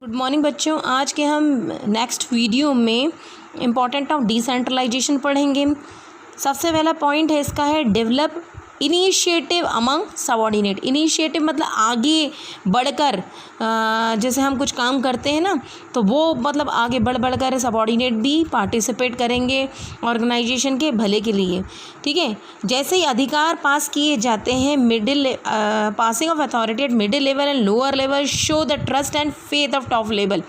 Good morning बच्चों। आज के हम नेक्स्ट वीडियो में इम्पॉर्टेंट ऑफ डिसेंट्रलाइजेशन पढ़ेंगे। सबसे पहला पॉइंट है इसका है develop initiative among subordinate. Initiative मतलब आगे बढ़कर, जैसे हम कुछ काम करते हैं ना, तो वो मतलब आगे बढ़कर सबॉर्डिनेट भी पार्टिसिपेट करेंगे ऑर्गेनाइजेशन के भले के लिए। ठीक है, जैसे ही अधिकार पास किए जाते हैं passing of authority eight middle level and lower level show the trust and faith of top level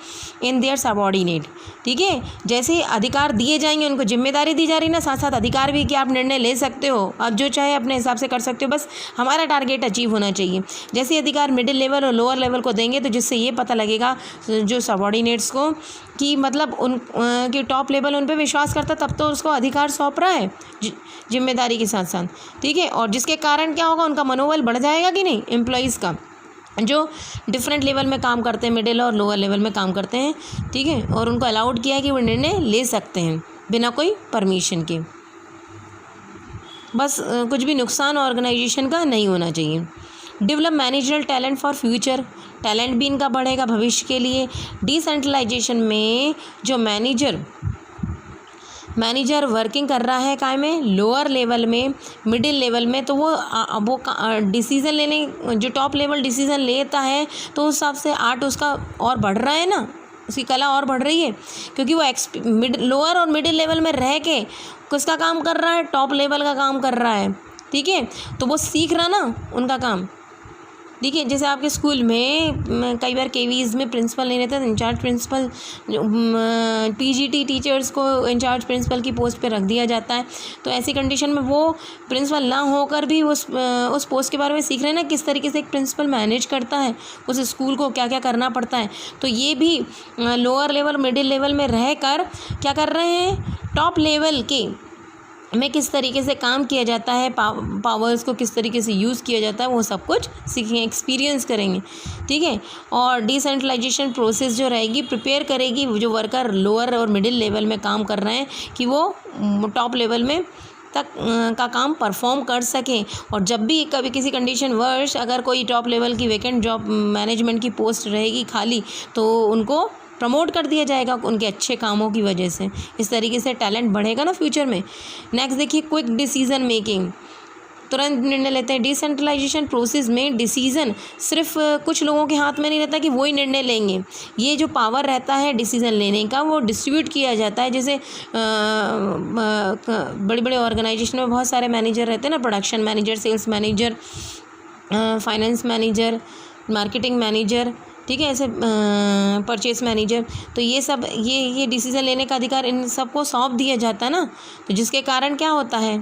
in their subordinate. ठीक है, जैसे ही अधिकार दिए जाएंगे, उनको जिम्मेदारी दी जा रही ना, साथ साथ अधिकार भी कि आप निर्णय ले सकते हो, आप जो चाहे अपने हिसाब से कर सकते हो, बस हमारा टारगेट अचीव होना चाहिए। जैसे अधिकार मिडिल लेवल और लोअर लेवल को देंगे तो जिससे ये पता लगेगा जो सबॉर्डिनेट्स को कि मतलब उन कि टॉप लेवल उन पे विश्वास करता, तब तो उसको अधिकार सौंप रहा है जिम्मेदारी के साथ साथ। ठीक है, और जिसके कारण क्या होगा, उनका मनोबल बढ़ जाएगा कि नहीं, एम्प्लॉयज़ का जो डिफरेंट लेवल में काम करते हैं, मिडिल और लोअर लेवल में काम करते हैं। ठीक है, और उनको अलाउड किया है कि वो निर्णय ले सकते हैं बिना कोई परमिशन के। बस कुछ भी नुकसान ऑर्गेनाइजेशन का नहीं होना चाहिए। Develop managerial talent for future. Talent भी इनका बढ़ेगा भविष्य के लिए। डिसेंट्रलाइजेशन में जो मैनेजर वर्किंग कर रहा है काय में, लोअर लेवल में, मिडिल लेवल में, तो वो डिसीज़न लेने, जो टॉप लेवल डिसीज़न लेता है तो उस हिसाब से आर्ट उसका और बढ़ रहा है ना, उसकी कला और बढ़ रही है, क्योंकि वो लोअर और मिडिल लेवल में रह के किसका काम कर रहा है, टॉप लेवल का काम कर रहा है। ठीक है, तो वो सीख रहा ना उनका काम। ठीक है, जैसे आपके स्कूल में कई बार केवीज़ में प्रिंसिपल नहीं रहता, इंचार्ज प्रिंसिपल, पीजीटी टीचर्स को इंचार्ज प्रिंसिपल की पोस्ट पे रख दिया जाता है। तो ऐसी कंडीशन में वो प्रिंसिपल ना होकर भी उस पोस्ट के बारे में सीख रहे हैं ना, किस तरीके से एक प्रिंसिपल मैनेज करता है उस स्कूल को, क्या क्या करना पड़ता है। तो ये भी लोअर लेवल मिडिल लेवल में रह कर क्या कर रहे हैं, टॉप लेवल के में किस तरीके से काम किया जाता है, पावर्स को किस तरीके से यूज़ किया जाता है, वो सब कुछ सीखेंगे, एक्सपीरियंस करेंगे। ठीक है, और डिसेंट्रलाइजेशन प्रोसेस जो रहेगी प्रिपेयर करेगी जो वर्कर लोअर और मिडिल लेवल में काम कर रहे हैं कि वो टॉप लेवल में तक का काम परफॉर्म कर सकें। और जब भी कभी किसी कंडीशन वर्ष अगर कोई टॉप लेवल की वैकेंट जॉब मैनेजमेंट की पोस्ट रहेगी खाली, तो उनको प्रमोट कर दिया जाएगा उनके अच्छे कामों की वजह से। इस तरीके से टैलेंट बढ़ेगा ना फ्यूचर में। नेक्स्ट देखिए, क्विक डिसीज़न मेकिंग, तुरंत निर्णय लेते हैं। डिसेंट्रलाइजेशन प्रोसेस में डिसीज़न सिर्फ कुछ लोगों के हाथ में नहीं रहता कि वही निर्णय लेंगे। ये जो पावर रहता है डिसीज़न लेने का, वो डिस्ट्रीब्यूट किया जाता है। जैसे बड़े बड़े ऑर्गेनाइजेशन में बहुत सारे मैनेजर रहते हैं ना, production manager, sales manager, finance manager, marketing manager, ठीक है, ऐसे परचेस मैनेजर। तो ये सब ये डिसीज़न लेने का अधिकार इन सबको सौंप दिया जाता है ना, तो जिसके कारण क्या होता है,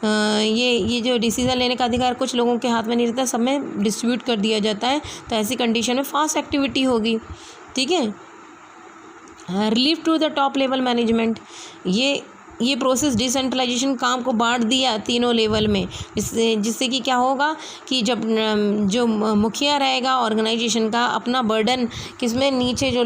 ये जो डिसीज़न लेने का अधिकार कुछ लोगों के हाथ में नहीं रहता, सब में डिस्ट्रीब्यूट कर दिया जाता है। तो ऐसी कंडीशन में फास्ट एक्टिविटी होगी। ठीक है, relief to the top level management. ये प्रोसेस डिसेंट्रलाइजेशन काम को बांट दिया तीनों लेवल में, जिससे कि क्या होगा कि जब जो मुखिया रहेगा ऑर्गेनाइजेशन का, अपना बर्डन किसमें, नीचे जो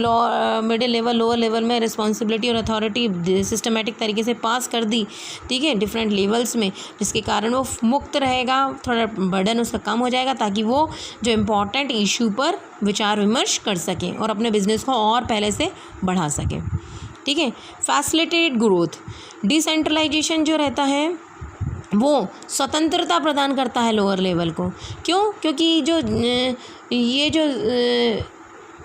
मिडिल लेवल लोअर लेवल में रिस्पॉन्सिबिलिटी और अथॉरिटी सिस्टमेटिक तरीके से पास कर दी। ठीक है, डिफरेंट लेवल्स में, जिसके कारण वो मुक्त रहेगा, थोड़ा बर्डन उसका कम हो जाएगा, ताकि वो जो इम्पोर्टेंट इशू पर विचार विमर्श कर सकें और अपने बिजनेस को और पहले से बढ़ा सकें। ठीक है, फैसिलिटेट ग्रोथ। डिसेंट्रलाइजेशन जो रहता है वो स्वतंत्रता प्रदान करता है लोअर लेवल को। क्यों? क्योंकि ये जो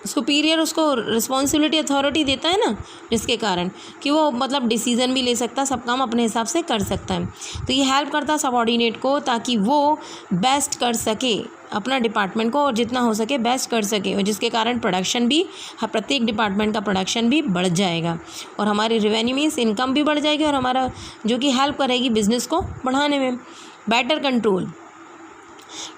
सुपीरियर उसको रिस्पॉन्सिबिलिटी अथॉरिटी देता है ना, जिसके कारण कि वो मतलब डिसीज़न भी ले सकता है, सब काम अपने हिसाब से कर सकता है। तो ये हेल्प करता है सबॉर्डिनेट को, ताकि वो बेस्ट कर सके अपना डिपार्टमेंट को, और जितना हो सके बेस्ट कर सके, और जिसके कारण प्रोडक्शन भी, प्रत्येक डिपार्टमेंट का प्रोडक्शन भी बढ़ जाएगा, और हमारी रेवेन्यू मीन्स इनकम भी बढ़ जाएगी, और हमारा जो कि हेल्प करेगी बिजनेस को बढ़ाने में। Better control.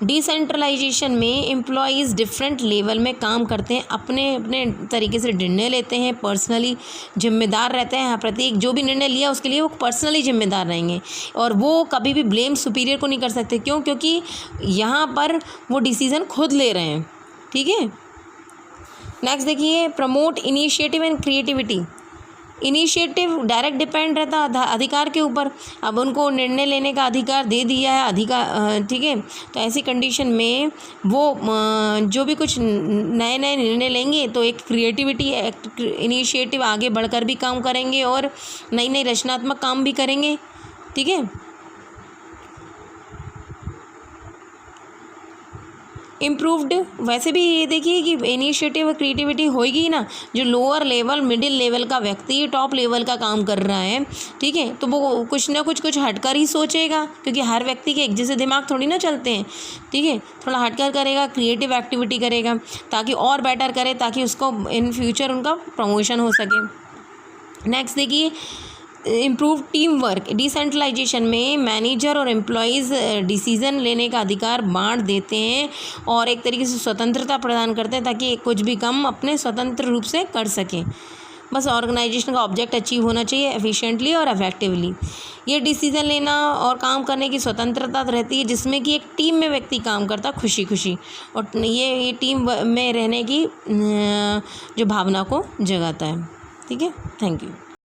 डिसेंट्रलाइजेशन में एम्प्लॉयज़ डिफरेंट लेवल में काम करते हैं, अपने अपने तरीके से निर्णय लेते हैं, पर्सनली जिम्मेदार रहते हैं। प्रत्येक जो भी निर्णय लिया उसके लिए वो पर्सनली जिम्मेदार रहेंगे, और वो कभी भी ब्लेम सुपीरियर को नहीं कर सकते। क्यों? क्योंकि यहाँ पर वो डिसीज़न खुद ले रहे हैं। ठीक है, नेक्स्ट देखिए, promote initiative and creativity. Initiative direct depend रहता अधिकार के ऊपर। अब उनको निर्णय लेने का अधिकार दे दिया है अधिकार, ठीक है, तो ऐसी कंडीशन में वो जो भी कुछ नए नए निर्णय लेंगे तो एक क्रिएटिविटी इनिशिएटिव आगे बढ़कर भी काम करेंगे और नई नई रचनात्मक काम भी करेंगे, ठीक है। इम्प्रूव्ड, वैसे भी ये देखिए कि इनिशिएटिव और क्रिएटिविटी होगी ही ना। जो लोअर लेवल मिडिल लेवल का व्यक्ति टॉप लेवल का काम कर रहा है, ठीक है, तो वो कुछ ना कुछ हटकर ही सोचेगा, क्योंकि हर व्यक्ति के एक जैसे दिमाग थोड़ी ना चलते हैं, ठीक है। थोड़ा हटकर करेगा, क्रिएटिव एक्टिविटी करेगा ताकि और बेटर करे, ताकि उसको इन फ्यूचर उनका प्रमोशन हो सके। नेक्स्ट देखिए इम्प्रूव टीम वर्क। डिसेंट्रलाइजेशन में मैनेजर और एम्प्लॉयज़ डिसीज़न लेने का अधिकार बांट देते हैं और एक तरीके से स्वतंत्रता प्रदान करते हैं ताकि कुछ भी काम अपने स्वतंत्र रूप से कर सकें। बस ऑर्गेनाइजेशन का ऑब्जेक्ट अचीव होना चाहिए एफिशिएंटली और इफेक्टिवली। ये डिसीज़न लेना और काम करने की स्वतंत्रता रहती है जिसमें कि एक टीम में व्यक्ति काम करता खुशी खुशी, और ये टीम में रहने की जो भावना को जगाता है, ठीक है। Thank you.